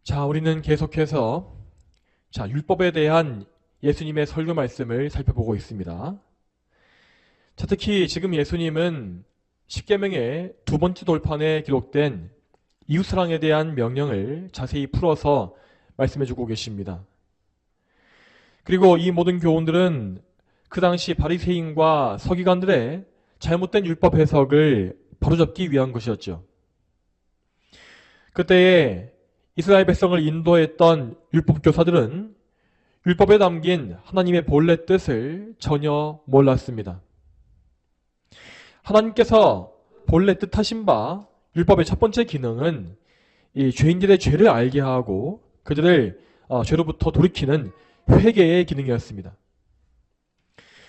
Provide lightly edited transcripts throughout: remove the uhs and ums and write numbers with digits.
자, 우리는 계속해서 율법에 대한 예수님의 설교 말씀을 살펴보고 있습니다. 자, 특히 지금 예수님은 십계명의 두 번째 돌판에 기록된 이웃사랑에 대한 명령을 자세히 풀어서 말씀해주고 계십니다. 그리고 이 모든 교훈들은 그 당시 바리새인과 서기관들의 잘못된 율법 해석을 바로잡기 위한 것이었죠. 그때에 이스라엘 백성을 인도했던 율법 교사들은 율법에 담긴 하나님의 본래 뜻을 전혀 몰랐습니다. 하나님께서 본래 뜻하신 바 율법의 첫 번째 기능은 이 죄인들의 죄를 알게 하고 그들을 죄로부터 돌이키는 회개의 기능이었습니다.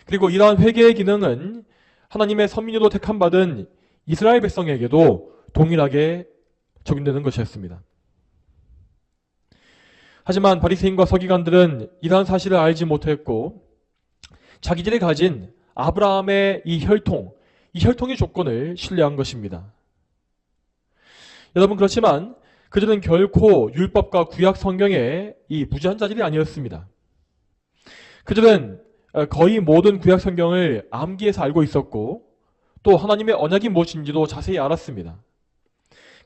그리고 이러한 회개의 기능은 하나님의 선민으로 택함받은 이스라엘 백성에게도 동일하게 적용되는 것이었습니다. 하지만 바리새인과 서기관들은 이러한 사실을 알지 못했고 자기들이 가진 아브라함의 이 혈통의 조건을 신뢰한 것입니다. 여러분, 그렇지만 그들은 결코 율법과 구약 성경의 이 무지한 자들이 아니었습니다. 그들은 거의 모든 구약 성경을 암기해서 알고 있었고 또 하나님의 언약이 무엇인지도 자세히 알았습니다.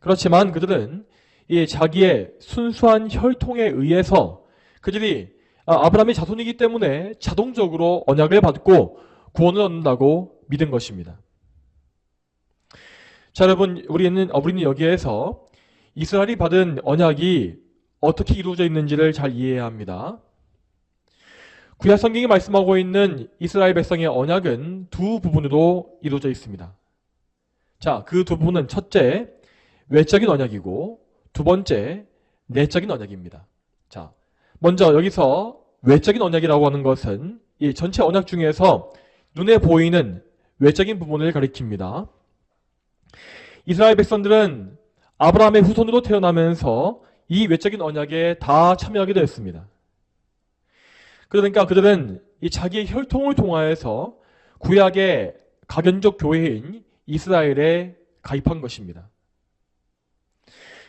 그렇지만 그들은 이 자기의 순수한 혈통에 의해서 그들이 아브라함의 자손이기 때문에 자동적으로 언약을 받고 구원을 얻는다고 믿은 것입니다. 자, 여러분, 우리는 여기에서 이스라엘이 받은 언약이 어떻게 이루어져 있는지를 잘 이해해야 합니다. 구약 성경이 말씀하고 있는 이스라엘 백성의 언약은 두 부분으로 이루어져 있습니다. 자, 그 두 부분은 첫째, 외적인 언약이고 두 번째, 내적인 언약입니다. 자, 먼저 여기서 외적인 언약이라고 하는 것은 이 전체 언약 중에서 눈에 보이는 외적인 부분을 가리킵니다. 이스라엘 백성들은 아브라함의 후손으로 태어나면서 이 외적인 언약에 다 참여하게 되었습니다. 그러니까 그들은 이 자기의 혈통을 통하여서 구약의 가견적 교회인 이스라엘에 가입한 것입니다.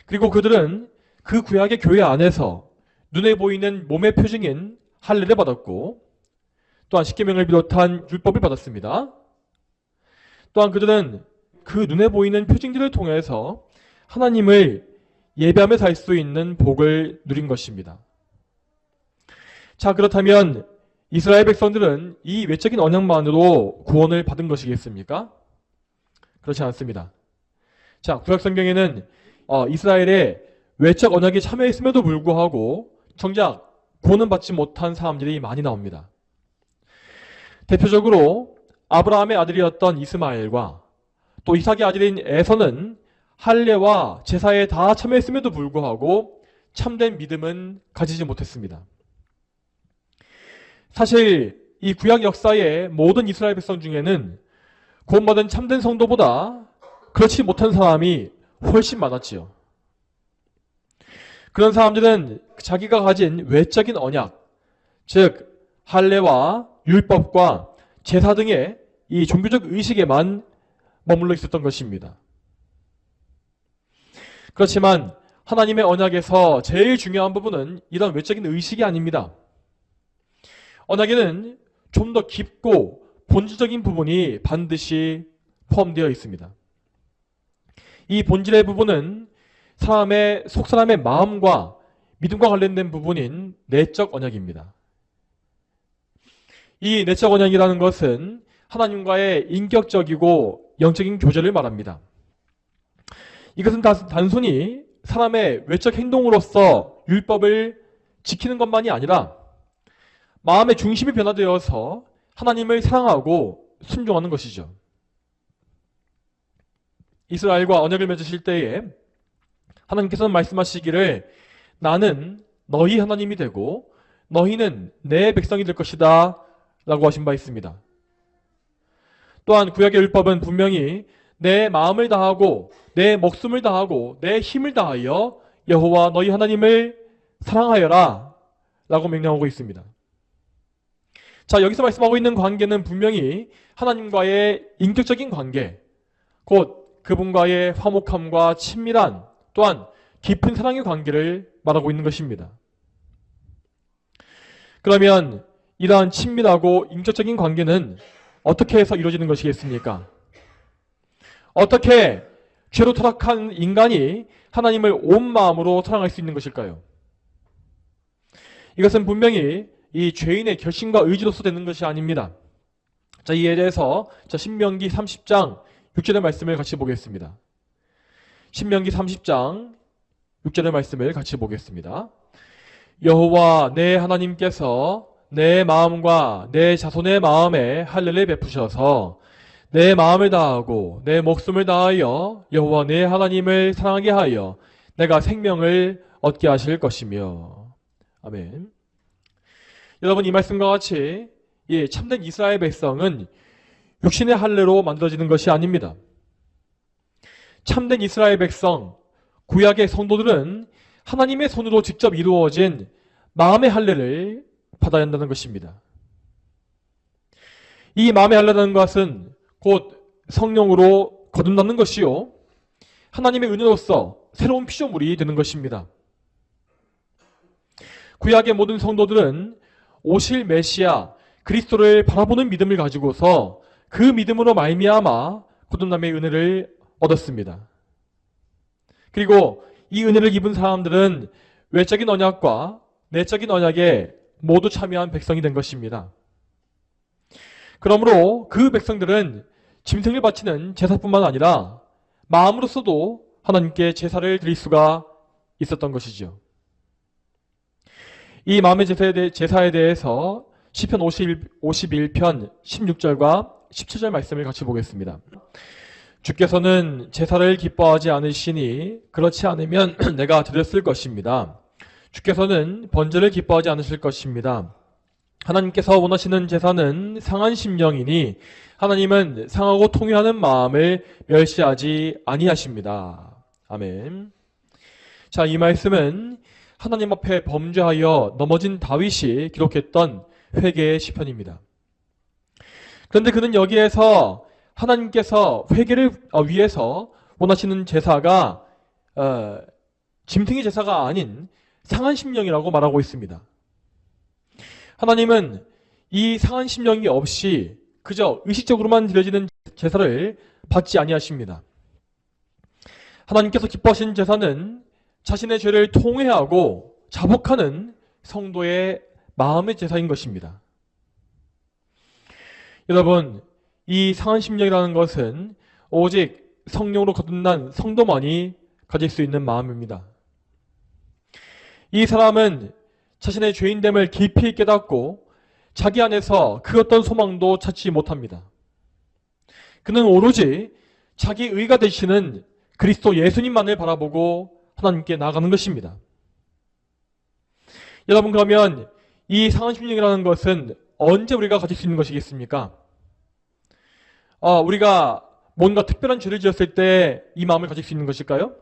그리고 그들은 그 구약의 교회 안에서 눈에 보이는 몸의 표징인 할례를 받았고 또한 십계명을 비롯한 율법을 받았습니다. 또한 그들은 그 눈에 보이는 표징들을 통해서 하나님을 예배하며 살 수 있는 복을 누린 것입니다. 자, 그렇다면 이스라엘 백성들은 이 외적인 언약만으로 구원을 받은 것이겠습니까? 그렇지 않습니다. 자, 구약 성경에는 이스라엘의 외적 언약에 참여했음에도 불구하고 정작 구원은 받지 못한 사람들이 많이 나옵니다. 대표적으로 아브라함의 아들이었던 이스마엘과 또 이삭의 아들인 에서는 할례와 제사에 다 참여했음에도 불구하고 참된 믿음은 가지지 못했습니다. 사실 이 구약 역사의 모든 이스라엘 백성 중에는 구원받은 참된 성도보다 그렇지 못한 사람이 훨씬 많았지요. 그런 사람들은 자기가 가진 외적인 언약, 즉 할례와 율법과 제사 등의 이 종교적 의식에만 머물러 있었던 것입니다. 그렇지만 하나님의 언약에서 제일 중요한 부분은 이런 외적인 의식이 아닙니다. 언약에는 좀 더 깊고 본질적인 부분이 반드시 포함되어 있습니다. 이 본질의 부분은 속사람의 마음과 믿음과 관련된 부분인 내적 언약입니다. 이 내적 언약이라는 것은 하나님과의 인격적이고 영적인 교제를 말합니다. 이것은 단순히 사람의 외적 행동으로서 율법을 지키는 것만이 아니라 마음의 중심이 변화되어서 하나님을 사랑하고 순종하는 것이죠. 이스라엘과 언약을 맺으실 때에 하나님께서는 말씀하시기를 나는 너희 하나님이 되고 너희는 내 백성이 될 것이다 라고 하신 바 있습니다. 또한 구약의 율법은 분명히 내 마음을 다하고 내 목숨을 다하고 내 힘을 다하여 여호와 너희 하나님을 사랑하여라 라고 명령하고 있습니다. 자, 여기서 말씀하고 있는 관계는 분명히 하나님과의 인격적인 관계, 곧 그분과의 화목함과 친밀한 또한 깊은 사랑의 관계를 말하고 있는 것입니다. 그러면 이러한 친밀하고 인격적인 관계는 어떻게 해서 이루어지는 것이겠습니까? 어떻게 죄로 타락한 인간이 하나님을 온 마음으로 사랑할 수 있는 것일까요? 이것은 분명히 이 죄인의 결심과 의지로서 되는 것이 아닙니다. 자, 이에 대해서 신명기 30장 6절의 말씀을 같이 보겠습니다. 신명기 30장 6절의 말씀을 같이 보겠습니다. 여호와 내 하나님께서 내 마음과 내 자손의 마음에 할례를 베푸셔서 내 마음을 다하고 내 목숨을 다하여 여호와 내 하나님을 사랑하게 하여 내가 생명을 얻게 하실 것이며. 아멘. 여러분, 이 말씀과 같이 참된 이스라엘 백성은 육신의 할례로 만들어지는 것이 아닙니다. 참된 이스라엘 백성, 구약의 성도들은 하나님의 손으로 직접 이루어진 마음의 할례를 받아야 한다는 것입니다. 이 마음의 할례라는 것은 곧 성령으로 거듭나는 것이요, 하나님의 은혜로서 새로운 피조물이 되는 것입니다. 구약의 모든 성도들은 오실 메시아 그리스도를 바라보는 믿음을 가지고서 그 믿음으로 말미암아 거듭남의 은혜를 얻었습니다. 그리고 이 은혜를 입은 사람들은 외적인 언약과 내적인 언약에 모두 참여한 백성이 된 것입니다. 그러므로 그 백성들은 짐승을 바치는 제사뿐만 아니라 마음으로서도 하나님께 제사를 드릴 수가 있었던 것이죠. 이 마음의 제사에 대해서 시편 51편 16절과 17절 말씀을 같이 보겠습니다. 주께서는 제사를 기뻐하지 않으시니 그렇지 않으면 내가 드렸을 것입니다. 주께서는 번제를 기뻐하지 않으실 것입니다. 하나님께서 원하시는 제사는 상한 심령이니 하나님은 상하고 통회하는 마음을 멸시하지 아니하십니다. 아멘. 자, 이 말씀은 하나님 앞에 범죄하여 넘어진 다윗이 기록했던 회개의 시편입니다. 그런데 그는 여기에서 하나님께서 회개를 위해서 원하시는 제사가 짐승의 제사가 아닌 상한 심령이라고 말하고 있습니다. 하나님은 이 상한 심령이 없이 그저 의식적으로만 드려지는 제사를 받지 아니하십니다. 하나님께서 기뻐하시는 제사는 자신의 죄를 통회하고 자복하는 성도의 마음의 제사인 것입니다. 여러분, 이 상한 심령이라는 것은 오직 성령으로 거듭난 성도만이 가질 수 있는 마음입니다. 이 사람은 자신의 죄인됨을 깊이 깨닫고 자기 안에서 그 어떤 소망도 찾지 못합니다. 그는 오로지 자기 의가 되시는 그리스도 예수님만을 바라보고 하나님께 나아가는 것입니다. 여러분, 그러면 이 상한 심령이라는 것은 언제 우리가 가질 수 있는 것이겠습니까? 우리가 뭔가 특별한 죄를 지었을 때 이 마음을 가질 수 있는 것일까요?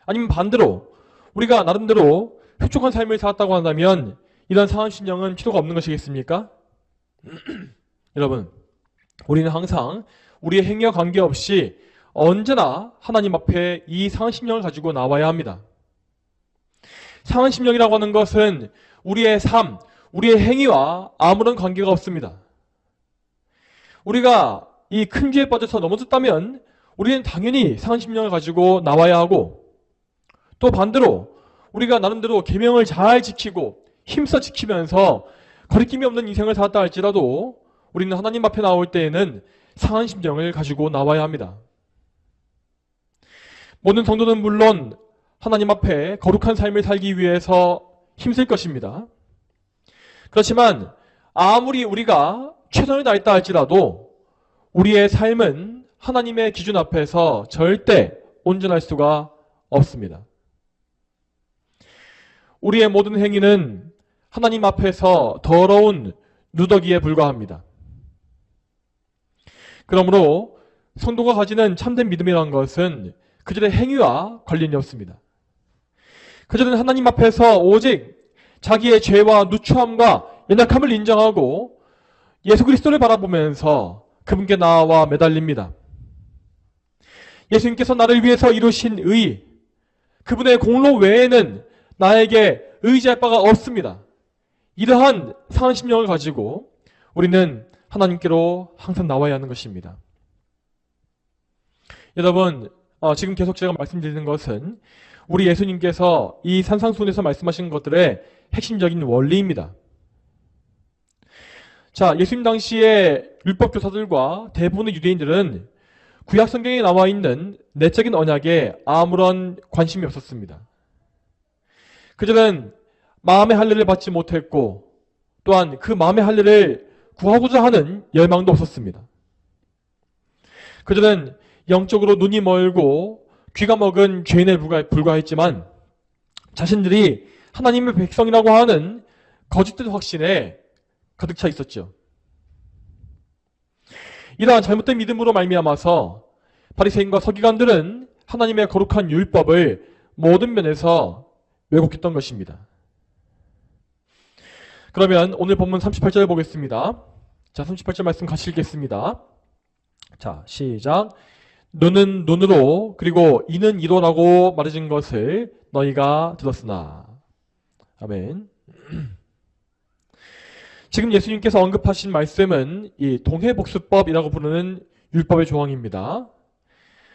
아니면 반대로 우리가 나름대로 흡족한 삶을 살았다고 한다면 이런 상한 심령은 필요가 없는 것이겠습니까? 여러분, 우리는 항상 우리의 행위와 관계없이 언제나 하나님 앞에 이 상한 심령을 가지고 나와야 합니다. 상한 심령이라고 하는 것은 우리의 삶, 우리의 행위와 아무런 관계가 없습니다. 우리가 이 큰 죄에 빠져서 넘어졌다면 우리는 당연히 상한 심령을 가지고 나와야 하고, 또 반대로 우리가 나름대로 계명을 잘 지키고 힘써 지키면서 거리낌이 없는 인생을 살았다 할지라도 우리는 하나님 앞에 나올 때에는 상한 심령을 가지고 나와야 합니다. 모든 성도는 물론 하나님 앞에 거룩한 삶을 살기 위해서 힘쓸 것입니다. 그렇지만 아무리 우리가 최선을 다했다 할지라도 우리의 삶은 하나님의 기준 앞에서 절대 온전할 수가 없습니다. 우리의 모든 행위는 하나님 앞에서 더러운 누더기에 불과합니다. 그러므로 성도가 가지는 참된 믿음이라는 것은 그들의 행위와 관련이 없습니다. 그들은 하나님 앞에서 오직 자기의 죄와 누추함과 연약함을 인정하고 예수 그리스도를 바라보면서 그분께 나아와 매달립니다. 예수님께서 나를 위해서 이루신 의, 그분의 공로 외에는 나에게 의지할 바가 없습니다. 이러한 상한 심령을 가지고 우리는 하나님께로 항상 나와야 하는 것입니다. 여러분, 지금 계속 제가 말씀드리는 것은 우리 예수님께서 이 산상수훈에서 말씀하신 것들의 핵심적인 원리입니다. 자, 예수님 당시의 율법 교사들과 대부분의 유대인들은 구약 성경에 나와 있는 내적인 언약에 아무런 관심이 없었습니다. 그들은 마음의 할례를 받지 못했고 또한 그 마음의 할례를 구하고자 하는 열망도 없었습니다. 그들은 영적으로 눈이 멀고 귀가 먹은 죄인에 불과했지만 자신들이 하나님의 백성이라고 하는 거짓된 확신에 가득 차 있었죠. 이러한 잘못된 믿음으로 말미암아서 바리새인과 서기관들은 하나님의 거룩한 율법을 모든 면에서 왜곡했던 것입니다. 그러면 오늘 본문 38절 보겠습니다. 자, 38절 말씀 같이 읽겠습니다. 자, 시작. 눈은 눈으로 그리고 이는 이로라고 말해진 것을 너희가 들었으나. 아멘. 지금 예수님께서 언급하신 말씀은 이 동해복수법이라고 부르는 율법의 조항입니다.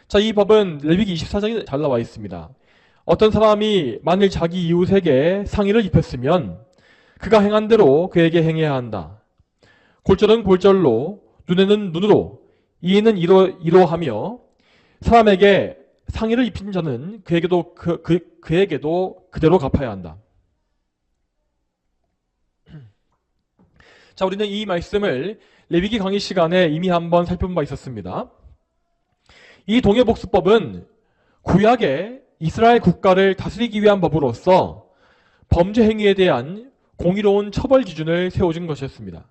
자, 이 법은 레위기 24장에 잘 나와 있습니다. 어떤 사람이 만일 자기 이웃에게 상의를 입혔으면 그가 행한 대로 그에게 행해야 한다. 골절은 골절로, 눈에는 눈으로, 이에는 이로하며 사람에게 상의를 입힌 자는 그에게도 그에게도 그대로 갚아야 한다. 자, 우리는 이 말씀을 레위기 강의 시간에 이미 한번 살펴본 바 있었습니다. 이 동해복수법은 구약의 이스라엘 국가를 다스리기 위한 법으로서 범죄 행위에 대한 공의로운 처벌 기준을 세워준 것이었습니다.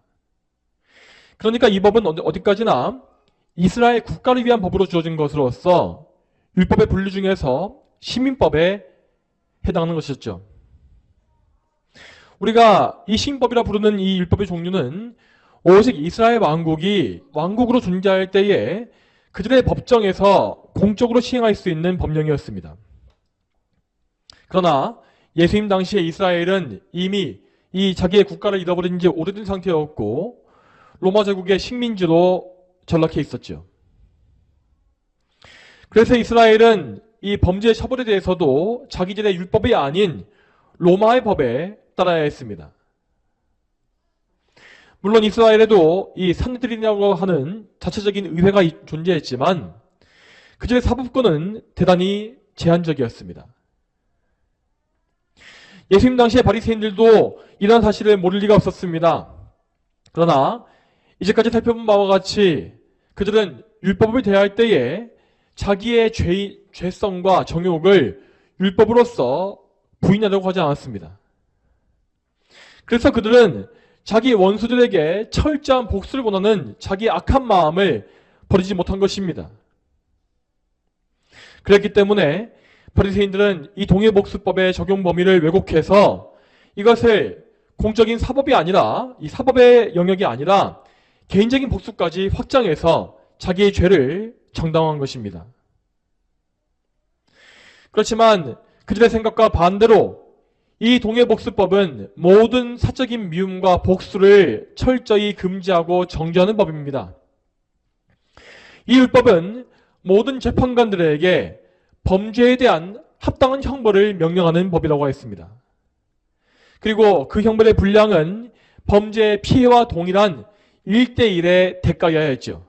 그러니까 이 법은 어디까지나 이스라엘 국가를 위한 법으로 주어진 것으로서 율법의 분류 중에서 시민법에 해당하는 것이었죠. 우리가 이 시민법이라 부르는 이 율법의 종류는 오직 이스라엘 왕국이 왕국으로 존재할 때에 그들의 법정에서 공적으로 시행할 수 있는 법령이었습니다. 그러나 예수님 당시에 이스라엘은 이미 이 자기의 국가를 잃어버린 지 오래된 상태였고 로마 제국의 식민지로 전락해 있었죠. 그래서 이스라엘은 이 범죄 처벌에 대해서도 자기들의 율법이 아닌 로마의 법에 따라야 했습니다. 물론 이스라엘에도 이 산헤드린이라고 하는 자체적인 의회가 존재했지만 그들의 사법권은 대단히 제한적이었습니다. 예수님 당시의 바리새인들도 이러한 사실을 모를 리가 없었습니다. 그러나 이제까지 살펴본 바와 같이 그들은 율법을 대할 때에 자기의 죄성과 정욕을 율법으로서 부인하려고 하지 않았습니다. 그래서 그들은 자기 원수들에게 철저한 복수를 원하는 자기의 악한 마음을 버리지 못한 것입니다. 그랬기 때문에 바리새인들은 이 동해복수법의 적용 범위를 왜곡해서 이것을 공적인 사법이 아니라 이 사법의 영역이 아니라 개인적인 복수까지 확장해서 자기의 죄를 정당화한 것입니다. 그렇지만 그들의 생각과 반대로 이 동해복수법은 모든 사적인 미움과 복수를 철저히 금지하고 정죄하는 법입니다. 이 율법은 모든 재판관들에게 범죄에 대한 합당한 형벌을 명령하는 법이라고 했습니다. 그리고 그 형벌의 분량은 범죄의 피해와 동일한 1대1의 대가여야 했죠.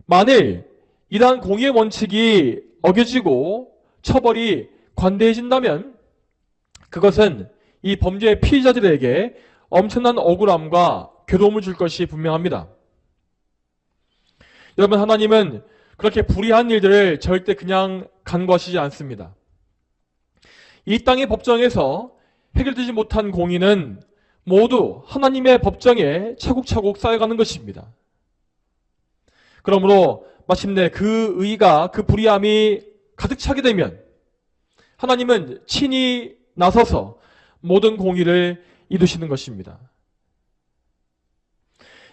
만일 이러한 공의의 원칙이 어겨지고 처벌이 관대해진다면 그것은 이 범죄의 피해자들에게 엄청난 억울함과 괴로움을 줄 것이 분명합니다. 여러분, 하나님은 그렇게 불의한 일들을 절대 그냥 간과하시지 않습니다. 이 땅의 법정에서 해결되지 못한 공의는 모두 하나님의 법정에 차곡차곡 쌓여가는 것입니다. 그러므로 마침내 그 의가, 그 불의함이 가득 차게 되면 하나님은 친히 나서서 모든 공의를 이루시는 것입니다.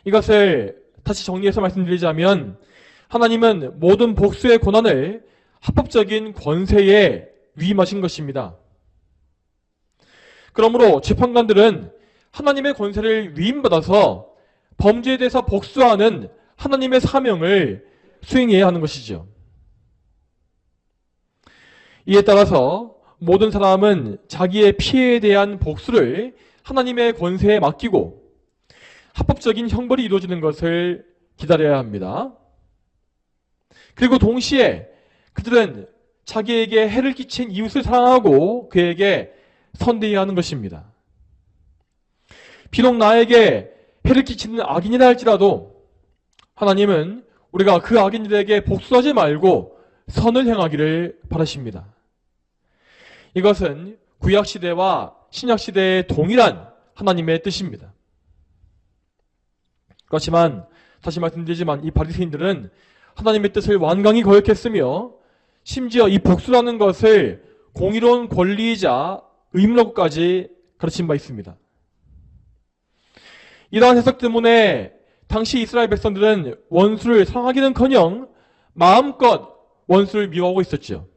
이것을 다시 정리해서 말씀드리자면 하나님은 모든 복수의 고난을 합법적인 권세에 위임하신 것입니다. 그러므로 재판관들은 하나님의 권세를 위임받아서 범죄에 대해서 복수하는 하나님의 사명을 수행해야 하는 것이죠. 이에 따라서 모든 사람은 자기의 피해에 대한 복수를 하나님의 권세에 맡기고 합법적인 형벌이 이루어지는 것을 기다려야 합니다. 그리고 동시에 그들은 자기에게 해를 끼친 이웃을 사랑하고 그에게 선대해야 하는 것입니다. 비록 나에게 해를 끼치는 악인이라 할지라도 하나님은 우리가 그 악인들에게 복수하지 말고 선을 행하기를 바라십니다. 이것은 구약시대와 신약시대의 동일한 하나님의 뜻입니다. 그렇지만 다시 말씀드리지만 이 바리새인들은 하나님의 뜻을 완강히 거역했으며 심지어 이 복수라는 것을 공의로운 권리이자 의무라고까지 가르친 바 있습니다. 이러한 해석 때문에 당시 이스라엘 백성들은 원수를 사랑하기는커녕 마음껏 원수를 미워하고 있었죠.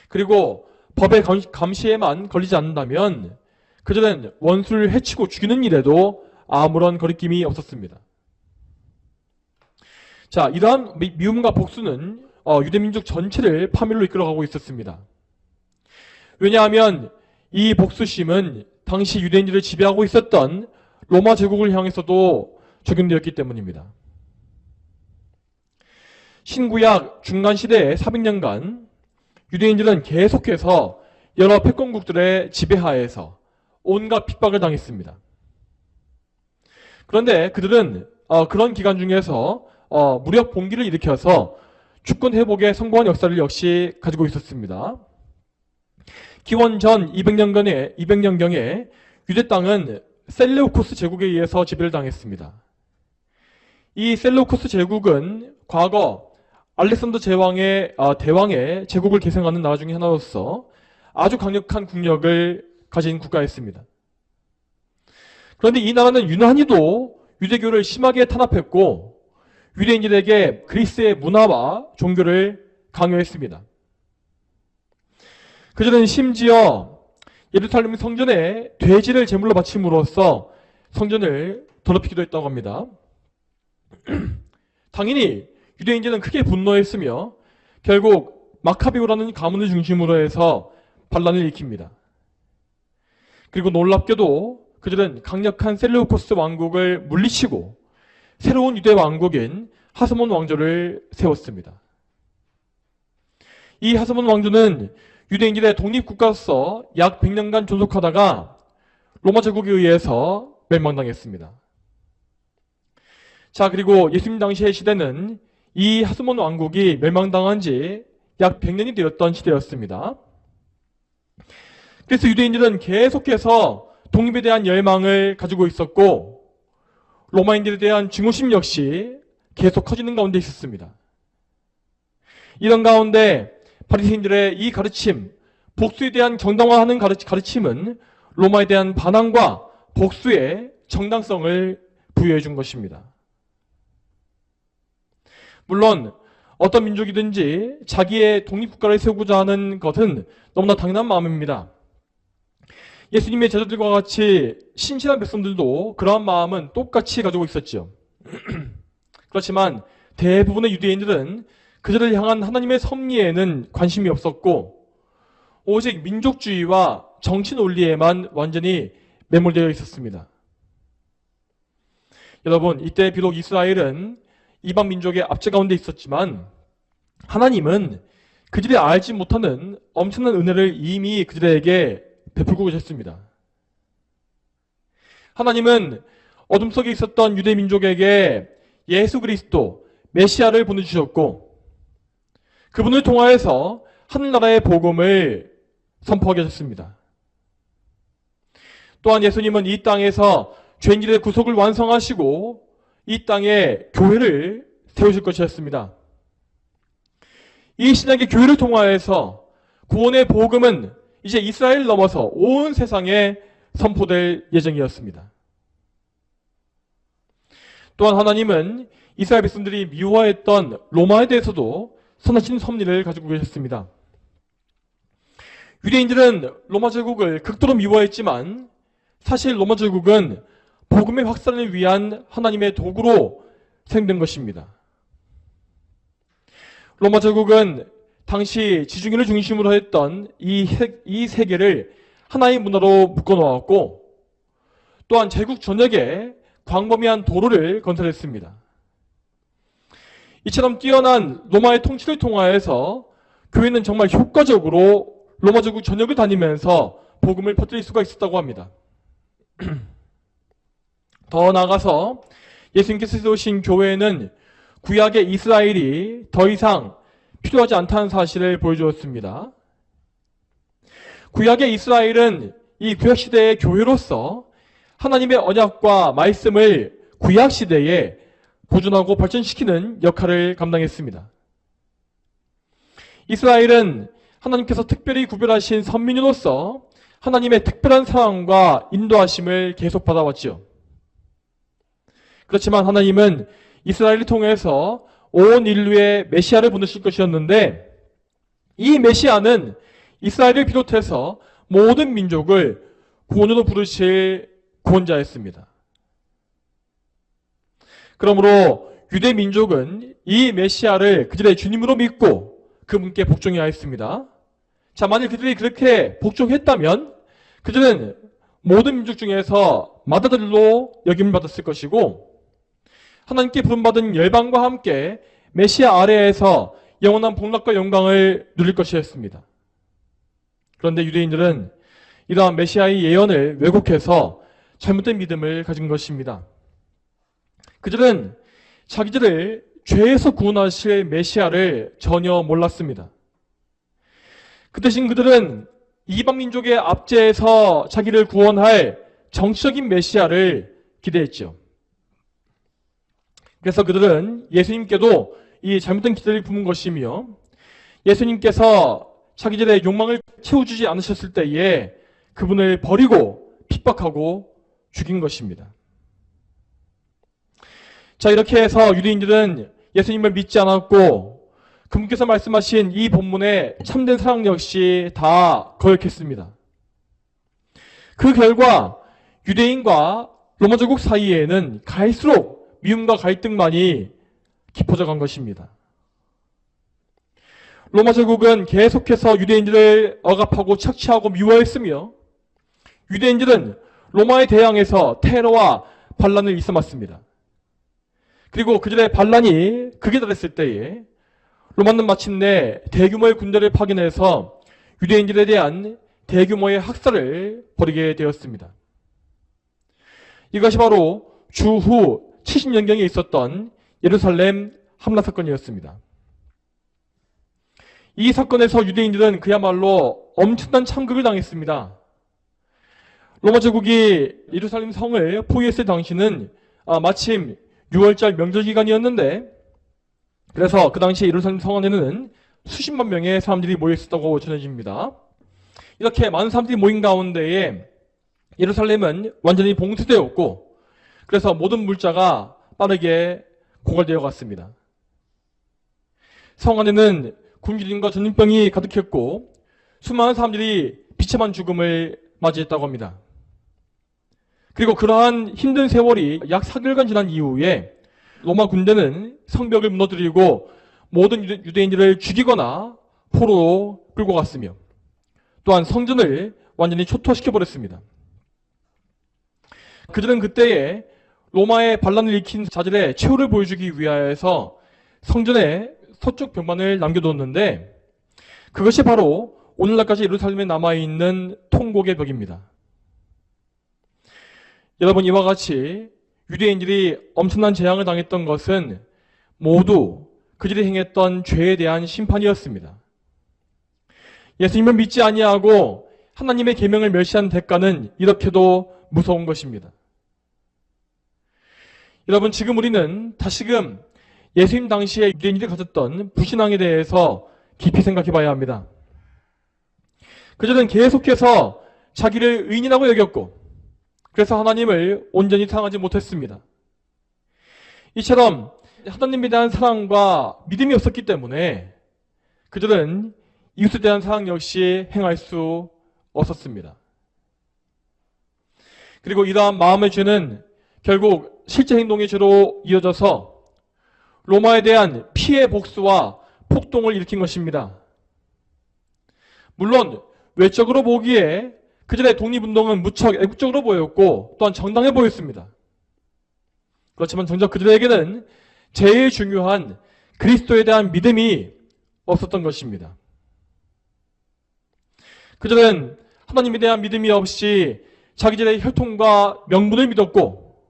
그리고 법의 감시에만 걸리지 않는다면 그들은 원수를 해치고 죽이는 일에도 아무런 거리낌이 없었습니다. 자, 이러한 미움과 복수는 유대민족 전체를 파멸로 이끌어가고 있었습니다. 왜냐하면 이 복수심은 당시 유대인들을 지배하고 있었던 로마 제국을 향해서도 적용되었기 때문입니다. 신구약 중간시대의 400년간 유대인들은 계속해서 여러 패권국들의 지배하에서 온갖 핍박을 당했습니다. 그런데 그들은 그런 기간 중에서 무력 봉기를 일으켜서 주권 회복에 성공한 역사를 역시 가지고 있었습니다. 기원 전 200년경에 유대 땅은 셀레우코스 제국에 의해서 지배를 당했습니다. 이 셀레우코스 제국은 과거 알렉산더 대왕의 제국을 계승하는 나라 중에 하나로서 아주 강력한 국력을 가진 국가였습니다. 그런데 이 나라는 유난히도 유대교를 심하게 탄압했고 유대인들에게 그리스의 문화와 종교를 강요했습니다. 그들은 심지어 예루살렘 성전에 돼지를 제물로 바침으로써 성전을 더럽히기도 했다고 합니다. 당연히 유대인들은 크게 분노했으며 결국 마카베오라는 가문을 중심으로 해서 반란을 일으킵니다. 그리고 놀랍게도 그들은 강력한 셀레우코스 왕국을 물리치고 새로운 유대 왕국인 하스몬 왕조를 세웠습니다. 이 하스몬 왕조는 유대인들의 독립국가로서 약 100년간 존속하다가 로마 제국에 의해서 멸망당했습니다. 자, 그리고 예수님 당시의 시대는 이 하스몬 왕국이 멸망당한 지 약 100년이 되었던 시대였습니다. 그래서 유대인들은 계속해서 독립에 대한 열망을 가지고 있었고 로마인들에 대한 증오심 역시 계속 커지는 가운데 있었습니다. 이런 가운데 바리새인들의 이 가르침, 복수에 대한 정당화하는 가르침은 로마에 대한 반항과 복수의 정당성을 부여해 준 것입니다. 물론 어떤 민족이든지 자기의 독립국가를 세우고자 하는 것은 너무나 당연한 마음입니다. 예수님의 제자들과 같이 신실한 백성들도 그러한 마음은 똑같이 가지고 있었죠. 그렇지만 대부분의 유대인들은 그들을 향한 하나님의 섭리에는 관심이 없었고 오직 민족주의와 정치 논리에만 완전히 매몰되어 있었습니다. 여러분, 이때 비록 이스라엘은 이방 민족의 압제 가운데 있었지만 하나님은 그들이 알지 못하는 엄청난 은혜를 이미 그들에게 베풀고 계셨습니다. 하나님은 어둠 속에 있었던 유대 민족에게 예수 그리스도 메시아를 보내주셨고 그분을 통하여서 하늘나라의 복음을 선포하게 하셨습니다. 또한 예수님은 이 땅에서 죄인들의 구속을 완성하시고 이 땅에 교회를 세우실 것이었습니다. 이 신약의 교회를 통하여서 구원의 복음은 이제 이스라엘을 넘어서 온 세상에 선포될 예정이었습니다. 또한 하나님은 이스라엘 백성들이 미워했던 로마에 대해서도 선하신 섭리를 가지고 계셨습니다. 유대인들은 로마 제국을 극도로 미워했지만 사실 로마 제국은 복음의 확산을 위한 하나님의 도구로 사용된 것입니다. 로마 제국은 당시 지중해를 중심으로 했던 이 세계를 하나의 문화로 묶어놓았고 또한 제국 전역에 광범위한 도로를 건설했습니다. 이처럼 뛰어난 로마의 통치를 통하여서 교회는 정말 효과적으로 로마 제국 전역을 다니면서 복음을 퍼뜨릴 수가 있었다고 합니다. 더 나아가서 예수님께서 세우신 교회는 구약의 이스라엘이 더 이상 필요하지 않다는 사실을 보여주었습니다. 구약의 이스라엘은 이 구약시대의 교회로서 하나님의 언약과 말씀을 구약시대에 보존하고 발전시키는 역할을 감당했습니다. 이스라엘은 하나님께서 특별히 구별하신 선민으로서 하나님의 특별한 사랑과 인도하심을 계속 받아왔죠. 그렇지만 하나님은 이스라엘을 통해서 온 인류의 메시아를 보내실 것이었는데 이 메시아는 이스라엘을 비롯해서 모든 민족을 구원으로 부르실 구원자였습니다. 그러므로 유대 민족은 이 메시아를 그들의 주님으로 믿고 그분께 복종해야 했습니다. 자, 만일 그들이 그렇게 복종했다면 그들은 모든 민족 중에서 맏아들로 여김을 받았을 것이고 하나님께 부름받은 열방과 함께 메시아 아래에서 영원한 복락과 영광을 누릴 것이었습니다. 그런데 유대인들은 이러한 메시아의 예언을 왜곡해서 잘못된 믿음을 가진 것입니다. 그들은 자기들을 죄에서 구원하실 메시아를 전혀 몰랐습니다. 그 대신 그들은 이방 민족의 압제에서 자기를 구원할 정치적인 메시아를 기대했죠. 그래서 그들은 예수님께도 이 잘못된 기대를 품은 것이며 예수님께서 자기들의 욕망을 채워주지 않으셨을 때에 그분을 버리고 핍박하고 죽인 것입니다. 자, 이렇게 해서 유대인들은 예수님을 믿지 않았고 그분께서 말씀하신 이 본문의 참된 사랑 역시 다 거역했습니다. 그 결과 유대인과 로마 제국 사이에는 갈수록 미움과 갈등만이 깊어져 간 것입니다. 로마 제국은 계속해서 유대인들을 억압하고 착취하고 미워했으며 유대인들은 로마에 대항해서 테러와 반란을 일삼았습니다. 그리고 그들의 반란이 극에 달했을 때에 로마는 마침내 대규모의 군대를 파견해서 유대인들에 대한 대규모의 학살을 벌이게 되었습니다. 이것이 바로 주후 70년경에 있었던 예루살렘 함락 사건이었습니다. 이 사건에서 유대인들은 그야말로 엄청난 참극을 당했습니다. 로마 제국이 예루살렘 성을 포위했을 당시는 마침 6월절 명절 기간이었는데 그래서 그 당시 예루살렘 성 안에는 수십만 명의 사람들이 모여 있었다고 전해집니다. 이렇게 많은 사람들이 모인 가운데에 예루살렘은 완전히 봉쇄되었고 그래서 모든 물자가 빠르게 고갈되어 갔습니다. 성 안에는 굶주림과 전염병이 가득했고 수많은 사람들이 비참한 죽음을 맞이했다고 합니다. 그리고 그러한 힘든 세월이 약 4개월간 지난 이후에 로마 군대는 성벽을 무너뜨리고 모든 유대인들을 죽이거나 포로로 끌고 갔으며 또한 성전을 완전히 초토화시켜버렸습니다. 그들은 그때에 로마의 반란을 일으킨 자들의 최후를 보여주기 위하여서 성전에 서쪽 벽만을 남겨뒀는데 그것이 바로 오늘날까지 예루살렘에 남아있는 통곡의 벽입니다. 여러분, 이와 같이 유대인들이 엄청난 재앙을 당했던 것은 모두 그들이 행했던 죄에 대한 심판이었습니다. 예수님을 믿지 아니하고 하나님의 계명을 멸시한 대가는 이렇게도 무서운 것입니다. 여러분, 지금 우리는 다시금 예수님 당시에 유대인들이 가졌던 불신앙에 대해서 깊이 생각해 봐야 합니다. 그들은 계속해서 자기를 의인이라고 여겼고 그래서 하나님을 온전히 사랑하지 못했습니다. 이처럼 하나님에 대한 사랑과 믿음이 없었기 때문에 그들은 이웃에 대한 사랑 역시 행할 수 없었습니다. 그리고 이러한 마음의 죄는 결국 실제 행동의 죄로 이어져서 로마에 대한 피해 복수와 폭동을 일으킨 것입니다. 물론 외적으로 보기에 그들의 독립운동은 무척 애국적으로 보였고 또한 정당해 보였습니다. 그렇지만 정작 그들에게는 제일 중요한 그리스도에 대한 믿음이 없었던 것입니다. 그들은 하나님에 대한 믿음이 없이 자기들의 혈통과 명분을 믿었고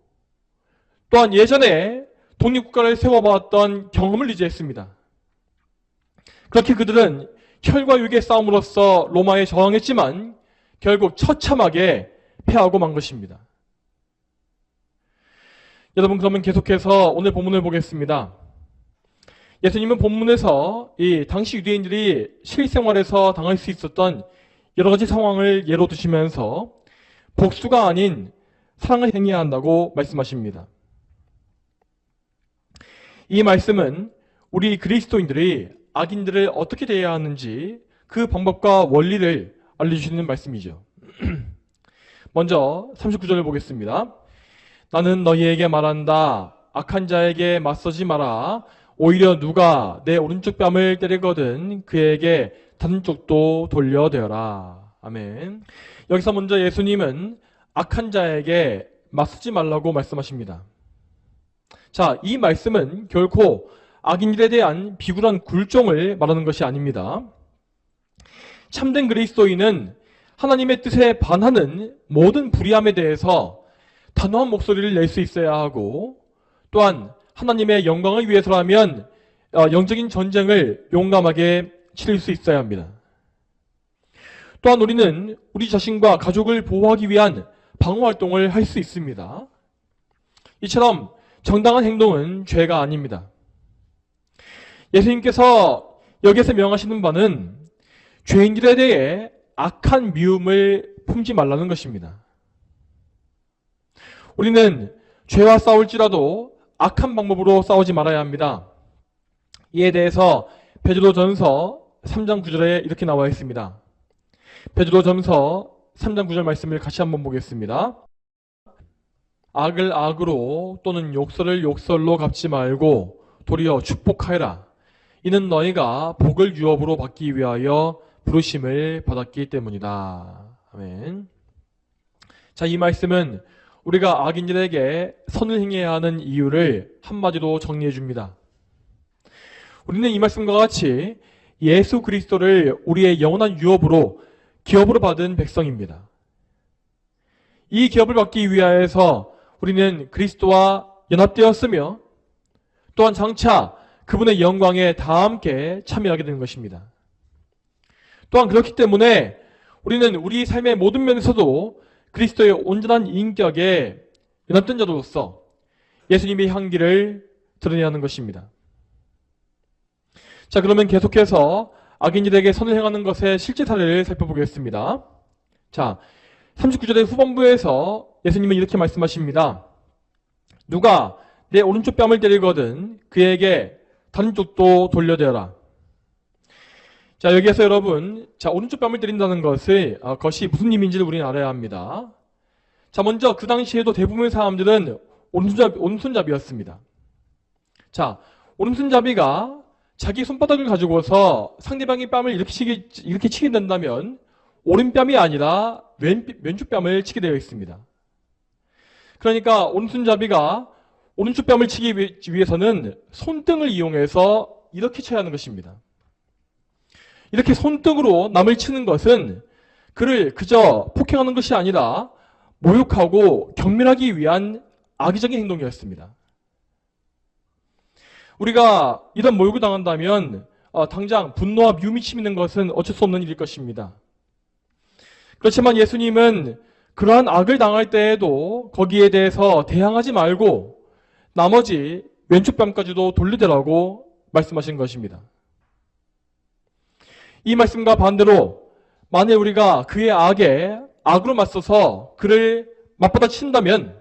또한 예전에 독립국가를 세워보았던 경험을 의지했습니다. 그렇게 그들은 혈과 육의 싸움으로써 로마에 저항했지만 결국 처참하게 패하고 만 것입니다. 여러분, 그러면 계속해서 오늘 본문을 보겠습니다. 예수님은 본문에서 이 당시 유대인들이 실생활에서 당할 수 있었던 여러 가지 상황을 예로 드시면서 복수가 아닌 사랑을 행해야 한다고 말씀하십니다. 이 말씀은 우리 그리스도인들이 악인들을 어떻게 대해야 하는지 그 방법과 원리를 알려주시는 말씀이죠. 먼저 39절을 보겠습니다. 나는 너희에게 말한다. 악한 자에게 맞서지 마라. 오히려 누가 내 오른쪽 뺨을 때리거든 그에게 다른 쪽도 돌려대어라. 아멘. 여기서 먼저 예수님은 악한 자에게 맞서지 말라고 말씀하십니다. 자, 이 말씀은 결코 악인들에 대한 비굴한 굴종을 말하는 것이 아닙니다. 참된 그리스도인은 하나님의 뜻에 반하는 모든 불의함에 대해서 단호한 목소리를 낼 수 있어야 하고 또한 하나님의 영광을 위해서라면 영적인 전쟁을 용감하게 치를 수 있어야 합니다. 또한 우리는 우리 자신과 가족을 보호하기 위한 방어활동을 할 수 있습니다. 이처럼 정당한 행동은 죄가 아닙니다. 예수님께서 여기에서 명하시는 바는 죄인들에 대해 악한 미움을 품지 말라는 것입니다. 우리는 죄와 싸울지라도 악한 방법으로 싸우지 말아야 합니다. 이에 대해서 베드로전서 3장 9절에 이렇게 나와 있습니다. 베드로전서 3장 9절 말씀을 같이 한번 보겠습니다. 악을 악으로 또는 욕설을 욕설로 갚지 말고 도리어 축복하여라. 이는 너희가 복을 유업으로 받기 위하여 부르심을 받았기 때문이다. 아멘. 자, 이 말씀은 우리가 악인들에게 선을 행해야 하는 이유를 한마디로 정리해 줍니다. 우리는 이 말씀과 같이 예수 그리스도를 우리의 영원한 유업으로 기업으로 받은 백성입니다. 이 기업을 받기 위하여서 우리는 그리스도와 연합되었으며 또한 장차 그분의 영광에 다 함께 참여하게 되는 것입니다. 또한 그렇기 때문에 우리는 우리 삶의 모든 면에서도 그리스도의 온전한 인격에 연합된 자로서 예수님의 향기를 드러내야 하는 것입니다. 자, 그러면 계속해서 악인들에게 선을 행하는 것의 실제 사례를 살펴보겠습니다. 자, 39절의 후반부에서 예수님은 이렇게 말씀하십니다. 누가 내 오른쪽 뺨을 때리거든 그에게 다른 쪽도 돌려대어라. 자, 여기에서 여러분, 자, 오른쪽 뺨을 때린다는 것이 무슨 의미인지를 우리는 알아야 합니다. 자, 먼저 그 당시에도 대부분의 사람들은 오른손잡이였습니다. 자, 오른손잡이가 자기 손바닥을 가지고서 상대방의 뺨을 이렇게 치게 된다면 오른뺨이 아니라 왼쪽 뺨을 치게 되어 있습니다. 그러니까 오른손잡이가 오른쪽 뺨을 치기 위해서는 손등을 이용해서 이렇게 쳐야 하는 것입니다. 이렇게 손등으로 남을 치는 것은 그를 그저 폭행하는 것이 아니라 모욕하고 경멸하기 위한 악의적인 행동이었습니다. 우리가 이런 모욕을 당한다면 당장 분노와 미움이 치미는 것은 어쩔 수 없는 일일 것입니다. 그렇지만 예수님은 그러한 악을 당할 때에도 거기에 대해서 대항하지 말고 나머지 왼쪽 뺨까지도 돌리더라고 말씀하신 것입니다. 이 말씀과 반대로 만일 우리가 그의 악에 악으로 맞서서 그를 맞받아 친다면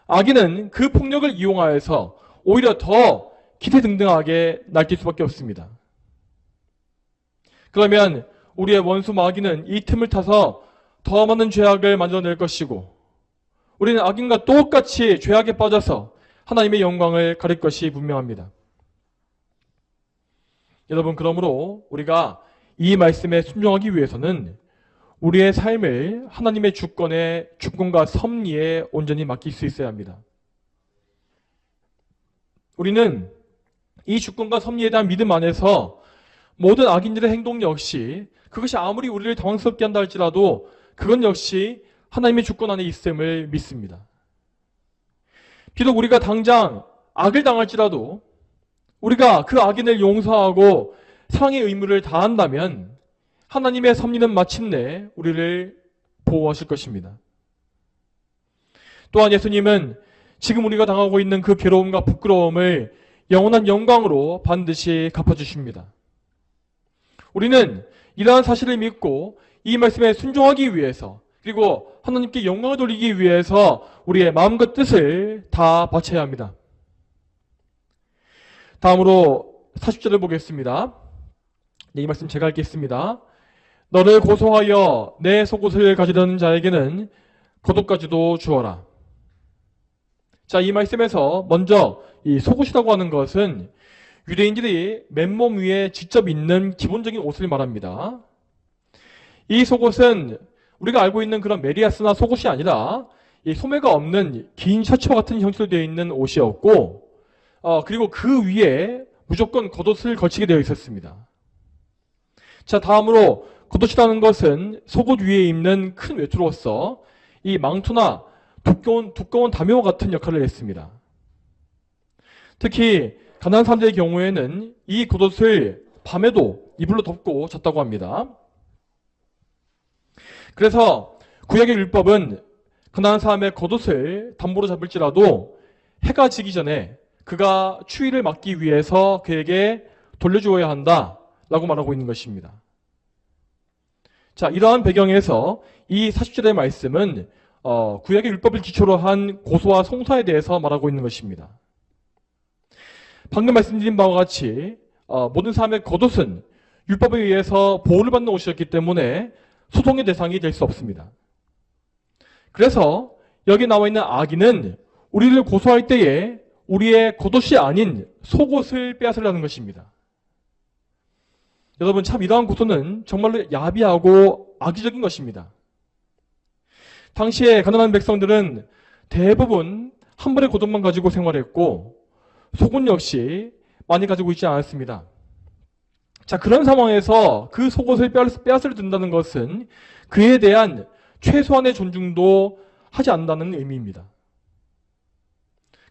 악인은 그 폭력을 이용하여서 오히려 더 기세등등하게 날뛸 수밖에 없습니다. 그러면 우리의 원수 마귀는 이 틈을 타서 더 많은 죄악을 만들어낼 것이고 우리는 악인과 똑같이 죄악에 빠져서 하나님의 영광을 가릴 것이 분명합니다. 여러분, 그러므로 우리가 이 말씀에 순종하기 위해서는 우리의 삶을 하나님의 주권과 섭리에 온전히 맡길 수 있어야 합니다. 우리는 이 주권과 섭리에 대한 믿음 안에서 모든 악인들의 행동 역시 그것이 아무리 우리를 당황스럽게 한다 할지라도 그건 역시 하나님의 주권 안에 있음을 믿습니다. 비록 우리가 당장 악을 당할지라도 우리가 그 악인을 용서하고 사랑의 의무를 다한다면 하나님의 섭리는 마침내 우리를 보호하실 것입니다. 또한 예수님은 지금 우리가 당하고 있는 그 괴로움과 부끄러움을 영원한 영광으로 반드시 갚아주십니다. 우리는 이러한 사실을 믿고 이 말씀에 순종하기 위해서 그리고 하나님께 영광을 돌리기 위해서 우리의 마음과 뜻을 다 바쳐야 합니다. 다음으로 40절을 보겠습니다. 이 말씀 제가 읽겠습니다. 너를 고소하여 내 속옷을 가지려는 자에게는 겉옷까지도 주어라. 자, 이 말씀에서 먼저 이 속옷이라고 하는 것은 유대인들이 맨몸 위에 직접 입는 기본적인 옷을 말합니다. 이 속옷은 우리가 알고 있는 그런 메리아스나 속옷이 아니라 이 소매가 없는 긴 셔츠와 같은 형태로 되어 있는 옷이었고 그리고 그 위에 무조건 겉옷을 걸치게 되어 있었습니다. 자, 다음으로 겉옷이라는 것은 속옷 위에 입는 큰 외투로서 이 망토나 두꺼운 담요와 같은 역할을 했습니다. 특히 가난한 사람들의 경우에는 이 겉옷을 밤에도 이불로 덮고 잤다고 합니다. 그래서 구약의 율법은 가난한 사람의 겉옷을 담보로 잡을지라도 해가 지기 전에 그가 추위를 막기 위해서 그에게 돌려주어야 한다라고 말하고 있는 것입니다. 자, 이러한 배경에서 이 40절의 말씀은 구약의 율법을 기초로 한 고소와 송사에 대해서 말하고 있는 것입니다. 방금 말씀드린 바와 같이 모든 사람의 겉옷은 율법에 의해서 보호를 받는 옷이었기 때문에 소송의 대상이 될 수 없습니다. 그래서 여기 나와 있는 악인은 우리를 고소할 때에 우리의 겉옷이 아닌 속옷을 빼앗으려는 것입니다. 여러분, 참 이러한 고소는 정말로 야비하고 악의적인 것입니다. 당시에 가난한 백성들은 대부분 한 벌의 겉옷만 가지고 생활했고 속옷 역시 많이 가지고 있지 않았습니다. 자, 그런 상황에서 그 속옷을 빼앗으려 든다는 것은 그에 대한 최소한의 존중도 하지 않는다는 의미입니다.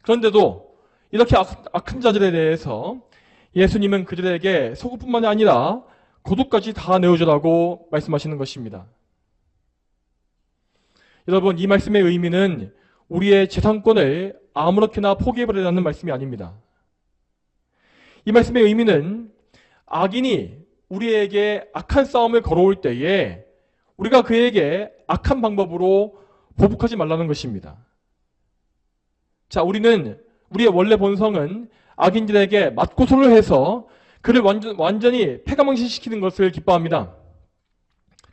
그런데도 이렇게 악한 자들에 대해서 예수님은 그들에게 속옷뿐만이 아니라 겉옷까지 다 내어주라고 말씀하시는 것입니다. 여러분, 이 말씀의 의미는 우리의 재산권을 아무렇게나 포기해버리라는 말씀이 아닙니다. 이 말씀의 의미는 악인이 우리에게 악한 싸움을 걸어올 때에 우리가 그에게 악한 방법으로 보복하지 말라는 것입니다. 자, 우리는 우리의 원래 본성은 악인들에게 맞고소를 해서 그를 완전히 패가망신시키는 것을 기뻐합니다.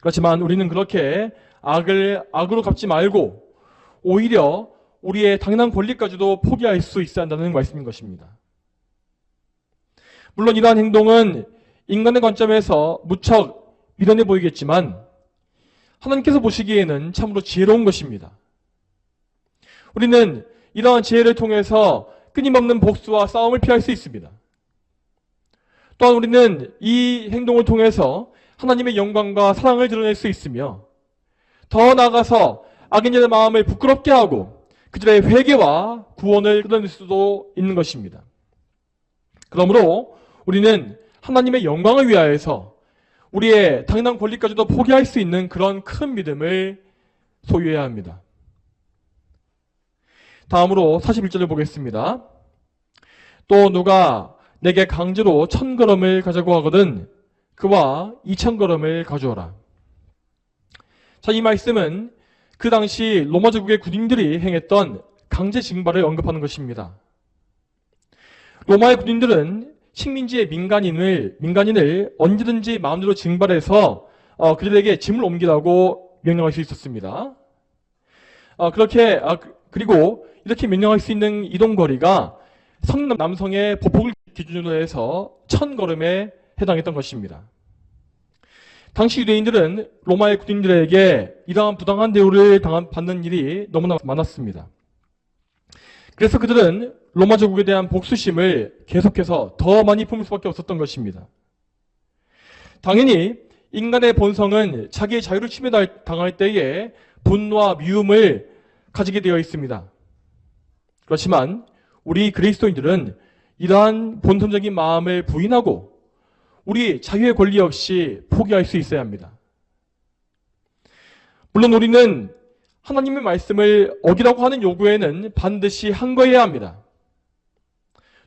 그렇지만 우리는 그렇게 악으로 갚지 말고 오히려 우리의 당연한 권리까지도 포기할 수 있어야 한다는 말씀인 것입니다. 물론 이러한 행동은 인간의 관점에서 무척 미련해 보이겠지만 하나님께서 보시기에는 참으로 지혜로운 것입니다. 우리는 이러한 지혜를 통해서 끊임없는 복수와 싸움을 피할 수 있습니다. 또한 우리는 이 행동을 통해서 하나님의 영광과 사랑을 드러낼 수 있으며 더 나아가서 악인들의 마음을 부끄럽게 하고 그들의 회개와 구원을 끌어낼 수도 있는 것입니다. 그러므로 우리는 하나님의 영광을 위하여서 우리의 당연한 권리까지도 포기할 수 있는 그런 큰 믿음을 소유해야 합니다. 다음으로 41절을 보겠습니다. 또 누가 내게 강제로 1000걸음을 가자고 하거든 그와 2000걸음을 가져오라. 자, 이 말씀은 그 당시 로마 제국의 군인들이 행했던 강제 징발을 언급하는 것입니다. 로마의 군인들은 식민지의 민간인을 언제든지 마음대로 징발해서 그들에게 짐을 옮기라고 명령할 수 있었습니다. 그리고 이렇게 명령할 수 있는 이동거리가 성남 남성의 보폭을 기준으로 해서 1000걸음에 해당했던 것입니다. 당시 유대인들은 로마의 군인들에게 이러한 부당한 대우를 받는 일이 너무나 많았습니다. 그래서 그들은 로마 제국에 대한 복수심을 계속해서 더 많이 품을 수밖에 없었던 것입니다. 당연히 인간의 본성은 자기의 자유를 침해당할 때에 분노와 미움을 가지게 되어 있습니다. 그렇지만 우리 그리스도인들은 이러한 본성적인 마음을 부인하고 우리 자유의 권리 역시 포기할 수 있어야 합니다. 물론 우리는 하나님의 말씀을 어기라고 하는 요구에는 반드시 항거해야 합니다.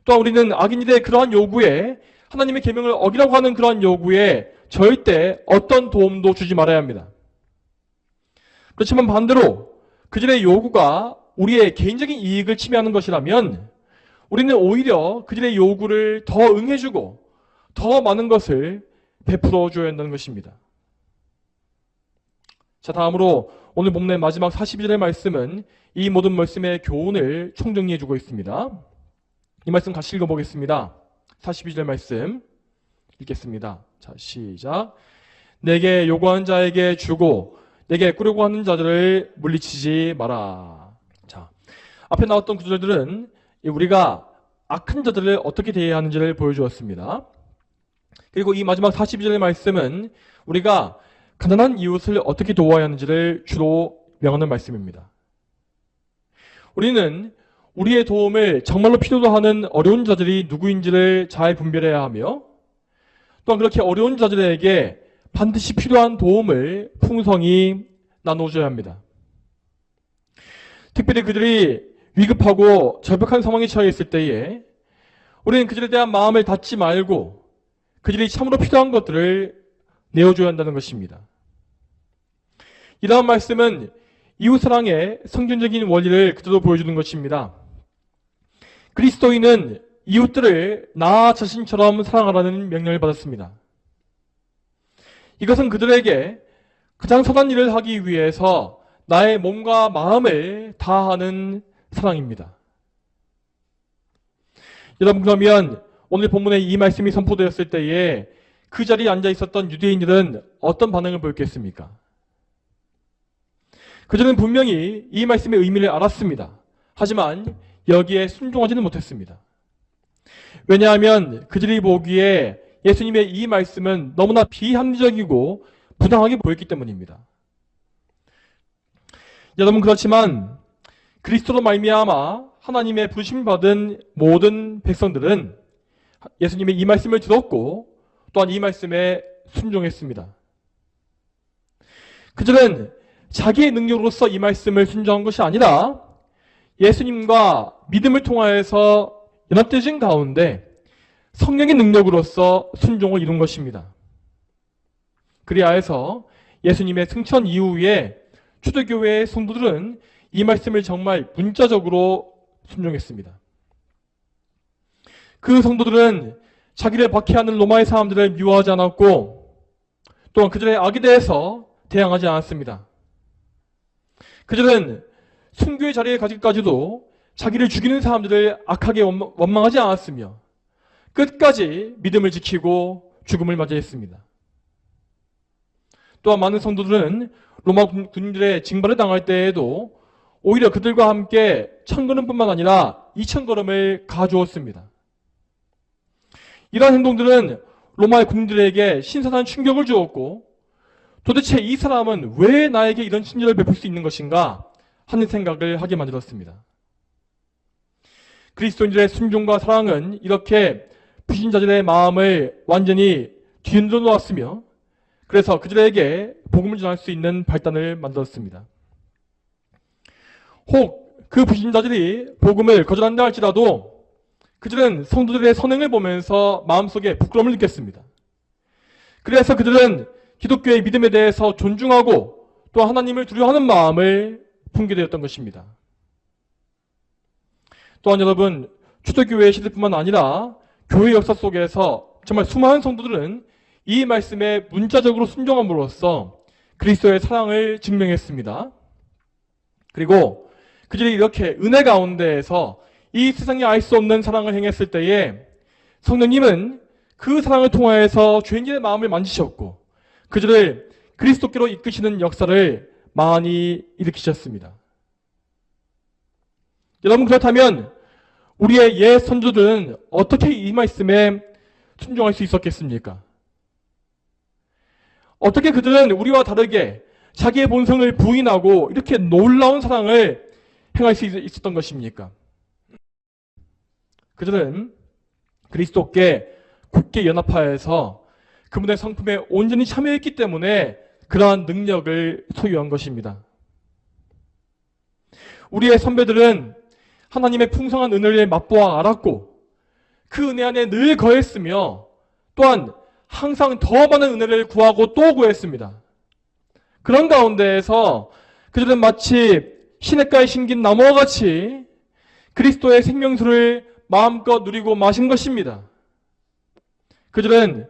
또한 우리는 악인들의 그러한 요구에, 하나님의 계명을 어기라고 하는 그러한 요구에 절대 어떤 도움도 주지 말아야 합니다. 그렇지만 반대로 그들의 요구가 우리의 개인적인 이익을 침해하는 것이라면 우리는 오히려 그들의 요구를 더 응해주고 더 많은 것을 베풀어 줘야 한다는 것입니다. 자, 다음으로 오늘 본문의 마지막 42절의 말씀은 이 모든 말씀의 교훈을 총정리해 주고 있습니다. 이 말씀 같이 읽어보겠습니다. 42절 말씀 읽겠습니다. 자, 시작. 내게 요구하는 자에게 주고 내게 꾸려고 하는 자들을 물리치지 마라. 자, 앞에 나왔던 구절들은 우리가 악한 자들을 어떻게 대해야 하는지를 보여주었습니다. 그리고 이 마지막 42절의 말씀은 우리가 가난한 이웃을 어떻게 도와야 하는지를 주로 명하는 말씀입니다. 우리는 우리의 도움을 정말로 필요로 하는 어려운 자들이 누구인지를 잘 분별해야 하며 또한 그렇게 어려운 자들에게 반드시 필요한 도움을 풍성히 나눠줘야 합니다. 특별히 그들이 위급하고 절박한 상황에 처해 있을 때에 우리는 그들에 대한 마음을 닫지 말고 그들이 참으로 필요한 것들을 내어줘야 한다는 것입니다. 이러한 말씀은 이웃사랑의 성경적인 원리를 그대로 보여주는 것입니다. 그리스도인은 이웃들을 나 자신처럼 사랑하라는 명령을 받았습니다. 이것은 그들에게 가장 선한 일을 하기 위해서 나의 몸과 마음을 다하는 사랑입니다. 여러분, 그러면 오늘 본문에 이 말씀이 선포되었을 때에 그 자리에 앉아 있었던 유대인들은 어떤 반응을 보였겠습니까? 그들은 분명히 이 말씀의 의미를 알았습니다. 하지만 여기에 순종하지는 못했습니다. 왜냐하면 그들이 보기에 예수님의 이 말씀은 너무나 비합리적이고 부당하게 보였기 때문입니다. 여러분, 그렇지만 그리스도로 말미암아 하나님의 부르심 받은 모든 백성들은 예수님의 이 말씀을 들었고 또한 이 말씀에 순종했습니다. 그들은 자기의 능력으로서 이 말씀을 순종한 것이 아니라 예수님과 믿음을 통하여서 연합되신 가운데 성령의 능력으로서 순종을 이룬 것입니다. 그리하여서 예수님의 승천 이후에 초대교회의 성도들은 이 말씀을 정말 문자적으로 순종했습니다. 그 성도들은 자기를 박해하는 로마의 사람들을 미워하지 않았고 또한 그들의 악에 대해서 대항하지 않았습니다. 그들은 순교의 자리에 가기까지도 자기를 죽이는 사람들을 악하게 원망하지 않았으며 끝까지 믿음을 지키고 죽음을 맞이했습니다. 또한 많은 성도들은 로마 군인들의 징발을 당할 때에도 오히려 그들과 함께 1000걸음뿐만 아니라 2000걸음을 가주었습니다. 이러한 행동들은 로마의 군인들에게 신선한 충격을 주었고 도대체 이 사람은 왜 나에게 이런 친절을 베풀 수 있는 것인가 하는 생각을 하게 만들었습니다. 그리스도인들의 순종과 사랑은 이렇게 불신자들의 마음을 완전히 뒤흔들어 놓았으며 그래서 그들에게 복음을 전할 수 있는 발단을 만들었습니다. 혹 그 불신자들이 복음을 거절한다 할지라도 그들은 성도들의 선행을 보면서 마음속에 부끄러움을 느꼈습니다. 그래서 그들은 기독교의 믿음에 대해서 존중하고 또 하나님을 두려워하는 마음을 품게 되었던 것입니다. 또한 여러분, 초대교회의 시대뿐만 아니라 교회 역사 속에서 정말 수많은 성도들은 이 말씀에 문자적으로 순종함으로써 그리스도의 사랑을 증명했습니다. 그리고 그들이 이렇게 은혜 가운데에서 이 세상에 알 수 없는 사랑을 행했을 때에 성령님은 그 사랑을 통하여서 죄인들의 마음을 만지셨고 그들을 그리스도께로 이끄시는 역사를 많이 일으키셨습니다. 여러분, 그렇다면 우리의 옛 선조들은 어떻게 이 말씀에 순종할 수 있었겠습니까? 어떻게 그들은 우리와 다르게 자기의 본성을 부인하고 이렇게 놀라운 사랑을 행할 수 있었던 것입니까? 그들은 그리스도께 굳게 연합하여서 그분의 성품에 온전히 참여했기 때문에 그러한 능력을 소유한 것입니다. 우리의 선배들은 하나님의 풍성한 은혜를 맛보아 알았고 그 은혜 안에 늘 거했으며 또한 항상 더 많은 은혜를 구하고 또 구했습니다. 그런 가운데에서 그들은 마치 시냇가에 심긴 나무와 같이 그리스도의 생명수를 마음껏 누리고 마신 것입니다. 그들은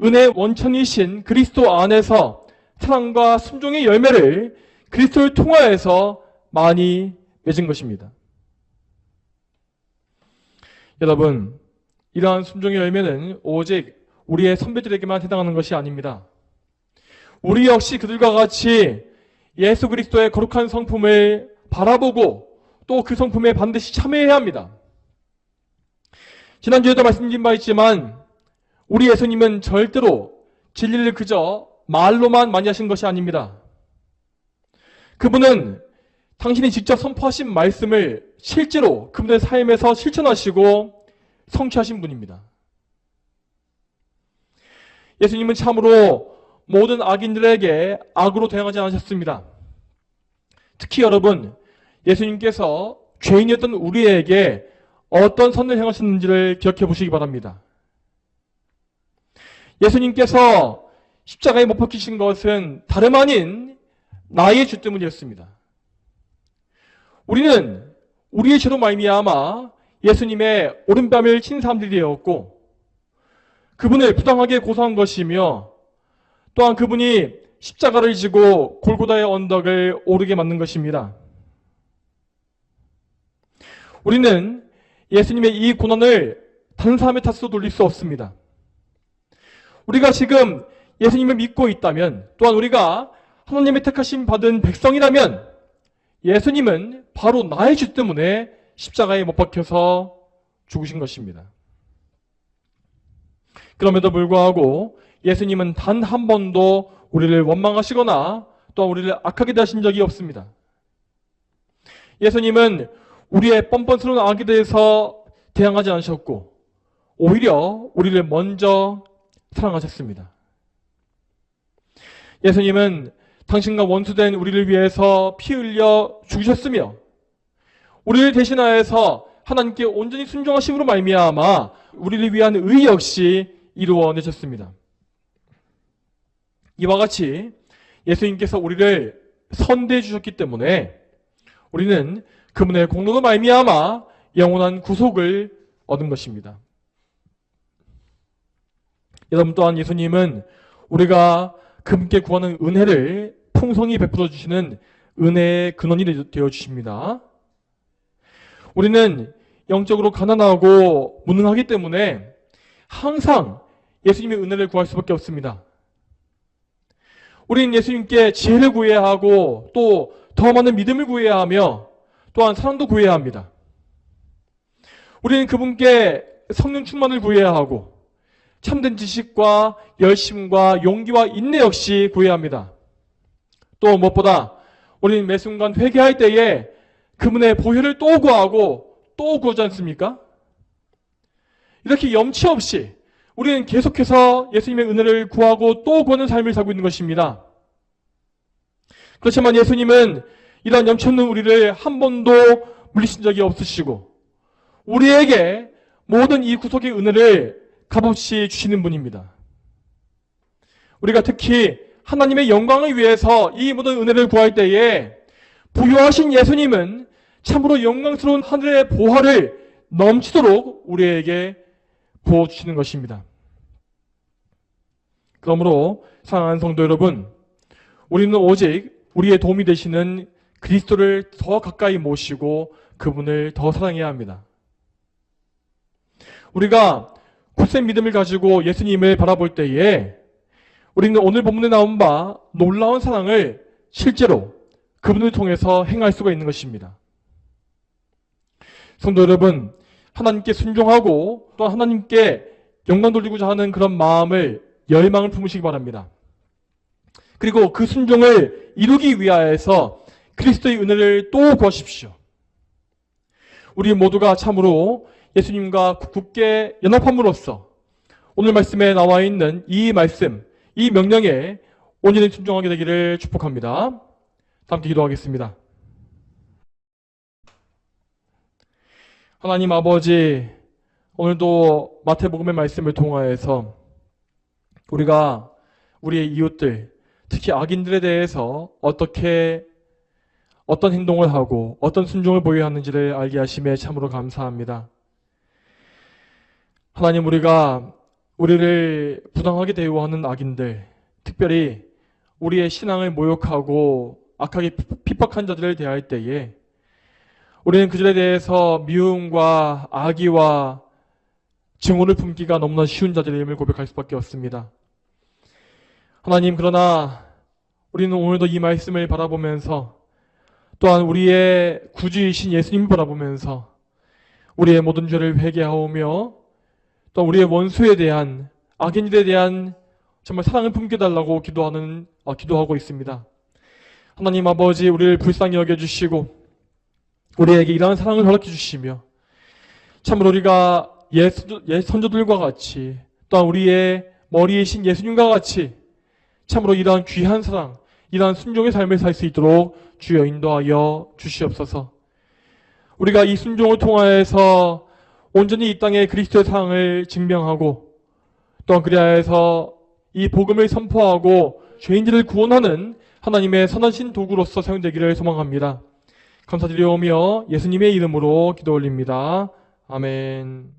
은혜의 원천이신 그리스도 안에서 사랑과 순종의 열매를 그리스도를 통하여서 많이 맺은 것입니다. 여러분, 이러한 순종의 열매는 오직 우리의 선배들에게만 해당하는 것이 아닙니다. 우리 역시 그들과 같이 예수 그리스도의 거룩한 성품을 바라보고 또 그 성품에 반드시 참여해야 합니다. 지난주에도 말씀드린 바 있지만 우리 예수님은 절대로 진리를 그저 말로만 많이 하신 것이 아닙니다. 그분은 당신이 직접 선포하신 말씀을 실제로 그분의 삶에서 실천하시고 성취하신 분입니다. 예수님은 참으로 모든 악인들에게 악으로 대응하지 않으셨습니다. 특히 여러분, 예수님께서 죄인이었던 우리에게 어떤 선을 행하셨는지를 기억해 보시기 바랍니다. 예수님께서 십자가에 못 박히신 것은 다름 아닌 나의 죄 때문이었습니다. 우리는 우리의 죄로 말미암아 예수님의 오른뺨을 친 사람들이었고 그분을 부당하게 고소한 것이며 또한 그분이 십자가를 지고 골고다의 언덕을 오르게 만든 것입니다. 우리는 예수님의 이 고난을 다른 사람의 탓으로 돌릴 수 없습니다. 우리가 지금 예수님을 믿고 있다면 또한 우리가 하나님의 택하심 받은 백성이라면 예수님은 바로 나의 죄 때문에 십자가에 못 박혀서 죽으신 것입니다. 그럼에도 불구하고 예수님은 단 한 번도 우리를 원망하시거나 또한 우리를 악하게 대하신 적이 없습니다. 예수님은 우리의 뻔뻔스러운 악에 대해서 대항하지 않으셨고 오히려 우리를 먼저 사랑하셨습니다. 예수님은 당신과 원수된 우리를 위해서 피 흘려 죽으셨으며 우리를 대신하여서 하나님께 온전히 순종하심으로 말미암아 우리를 위한 의 역시 이루어내셨습니다. 이와 같이 예수님께서 우리를 선대해 주셨기 때문에 우리는 그분의 공로로 말미암아 영원한 구속을 얻은 것입니다. 여러분, 또한 예수님은 우리가 그분께 구하는 은혜를 풍성히 베풀어 주시는 은혜의 근원이 되어 주십니다. 우리는 영적으로 가난하고 무능하기 때문에 항상 예수님의 은혜를 구할 수밖에 없습니다. 우리는 예수님께 지혜를 구해야 하고 또 더 많은 믿음을 구해야 하며 또한 사랑도 구해야 합니다. 우리는 그분께 성령 충만을 구해야 하고 참된 지식과 열심과 용기와 인내 역시 구해야 합니다. 또 무엇보다 우리는 매 순간 회개할 때에 그분의 보혈을 또 구하고 또 구하지 않습니까? 이렇게 염치 없이 우리는 계속해서 예수님의 은혜를 구하고 또 구하는 삶을 살고 있는 것입니다. 그렇지만 예수님은 이런 염치 없는 우리를 한 번도 물리신 적이 없으시고 우리에게 모든 이 구속의 은혜를 값없이 주시는 분입니다. 우리가 특히 하나님의 영광을 위해서 이 모든 은혜를 구할 때에 부요하신 예수님은 참으로 영광스러운 하늘의 보화를 넘치도록 우리에게 부어주시는 것입니다. 그러므로 사랑하는 성도 여러분, 우리는 오직 우리의 도움이 되시는 그리스도를 더 가까이 모시고 그분을 더 사랑해야 합니다. 우리가 굳센 믿음을 가지고 예수님을 바라볼 때에 우리는 오늘 본문에 나온 바 놀라운 사랑을 실제로 그분을 통해서 행할 수가 있는 것입니다. 성도 여러분, 하나님께 순종하고 또 하나님께 영광 돌리고자 하는 그런 마음을, 열망을 품으시기 바랍니다. 그리고 그 순종을 이루기 위하여서 그리스도의 은혜를 또 구하십시오. 우리 모두가 참으로 예수님과 굳게 연합함으로써 오늘 말씀에 나와 있는 이 말씀, 이 명령에 온전히 순종하게 되기를 축복합니다. 함께 기도하겠습니다. 하나님 아버지, 오늘도 마태복음의 말씀을 통하여서 우리가 우리의 이웃들, 특히 악인들에 대해서 어떤 행동을 하고 어떤 순종을 보여야 하는지를 알게 하심에 참으로 감사합니다. 하나님, 우리를 부당하게 대우하는 악인들, 특별히 우리의 신앙을 모욕하고 악하게 핍박한 자들을 대할 때에 우리는 그들에 대해서 미움과 악의와 증오를 품기가 너무나 쉬운 자들임을 고백할 수밖에 없습니다. 하나님, 그러나 우리는 오늘도 이 말씀을 바라보면서 또한 우리의 구주이신 예수님을 바라보면서 우리의 모든 죄를 회개하오며 또 우리의 원수에 대한, 악인들에 대한 정말 사랑을 품겨달라고 기도하고 있습니다. 하나님 아버지, 우리를 불쌍히 여겨주시고 우리에게 이러한 사랑을 허락해 주시며 참으로 우리가 옛 선조들과 같이 또한 우리의 머리이신 예수님과 같이 참으로 이러한 귀한 사랑, 이러한 순종의 삶을 살 수 있도록 주여 인도하여 주시옵소서. 우리가 이 순종을 통하여서 온전히 이 땅에 그리스도의 사랑을 증명하고 또한 그리하여서 이 복음을 선포하고 죄인들을 구원하는 하나님의 선하신 도구로서 사용되기를 소망합니다. 감사드리오며 예수님의 이름으로 기도 올립니다. 아멘.